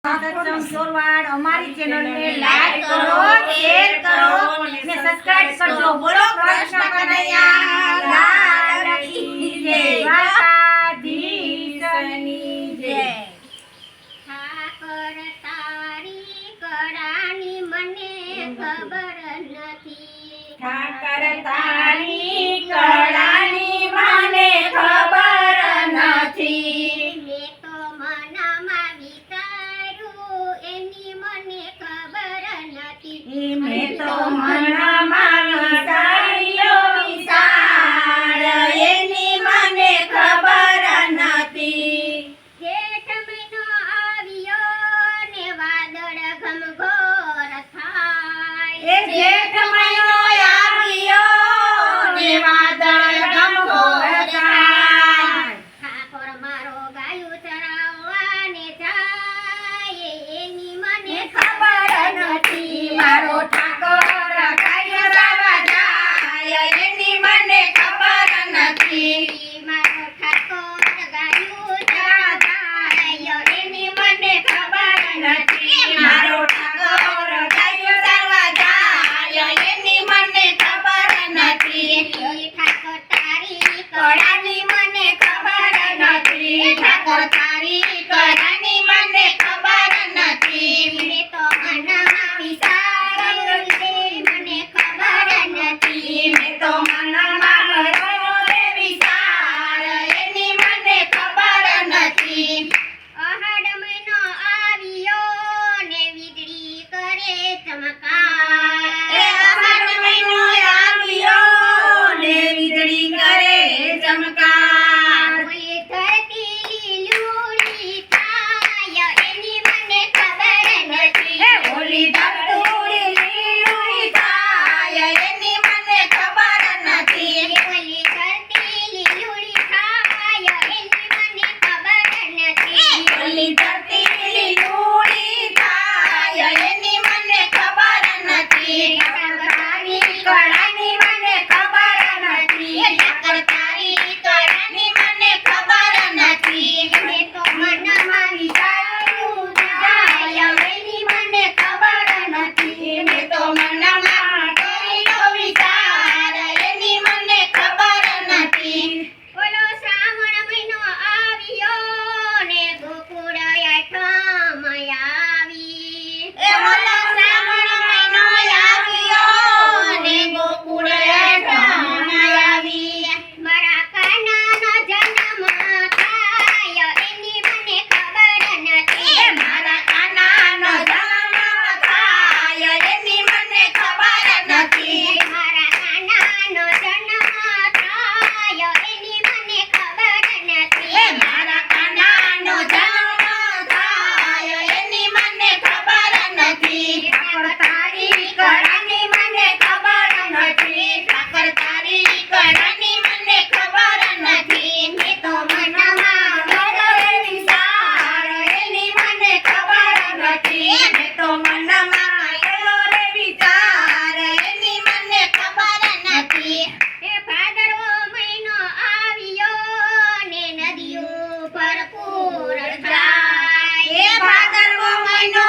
ચોરવાડ અમારી ચેનલને લાઈક કરો, શેર કરો અને સબસ્ક્રાઇબ કરજો. બોલો કૃષ્ણ કનૈયા લાલ કી જય. દ્વારકાધીશની જય. ઠાકર તારી કળાની મને ખબર નથી. ઠાકર તારી કળાની મને ખબર નથી. મેં તો મનમાં વિચાર્યું એની મને ખબર નથી. મેં તો મનમાં વિચાર્યો વિચાર એની મને ખબર નથી. જેઠ મહિનો આવ્યો ને વાદળ ઘમઘોર થાય. એ જેઠ મહિનો આવ્યો ને વાદળ ઘમઘોર થાય. ઠાકોર મારો ગાયું ચરાવવાને જાય એની મને ખબર નથી. મારો ઠાકોર ગાયો ચરાવવા જાય એની મને ખબર નથી. મારો ઠાકોર ગાયું ચરાવવા એની મને ખબર નથી. મારો ઠાકોર ગાયો ચરાવવા જાય એની મને ખબર નથી. ઠાકોર તારી કળાની મને ખબર નથી. ઠાકોર તારી કળાની મને ખબર નથી. મેં તો મનમાં વિચાર્યું છે મને ખબર નથી. મેં તો મનમાં કર્યો રે વિચાર એની મને ખબર નથી. અહાડ મહિનો આવ્યો ને વીજળી કરે ચમકાર. એ અષાઢ મહિનો આવ્યો ને વીજળી કરે ચમકાર. ઓલી ધરતી લીલુડી થાય એની મને ખબર નથી. એ ઓલી ધરતી લીલુડી થાય એની મને ખબર નથી. ઓલી ધરતી લીલુડી થાય એની મને ખબર નથી. ઓલી ધરતી લીલુડી થાય એની મને ખબર નથી. ઠાકર તારી કળાની મને ખબર નથી. ઠાકર તારી કળાની મને ખબર નથી. મેં તો મનમાં વિચાર્યું જાય એની મને ખબર નથી. મેં તો મનમાં કર્યો વિચાર એની મને ખબર નથી. ઓલો શ્રાવણ મહિનો આવ્યો ને ગોકુળ આઠમ આવી. એ ઓલો શ્રાવણ મહિનો આવ્યો ને ગોકુળ આઠમ આવી. મારા કાનાનો જન્મ થાય એની મને ખબર નથી. એ મારા કાનાનો જન્મ થાય એની મને ખબર નથી. મારા કાનાનો જન્મ થાય એની મને ખબર નથી. એ મારા કાનાનો જન્મ થાય એની મને ખબર નથી. ઠાકર તારી કળાની મને ખબર નથી. ઠાકર તારી કળાની મને ખબર નથી. મેં તો મનમાં કર્યો વિચાર એની મને ખબર નથી. મેં તો મનમાં કર્યો રે વિચાર એની મને ખબર નથી. એ ભાદરવો મહિનો આવ્યો ને નદીઓ ભરપૂર એ થાય. ભાદરવો મહિનો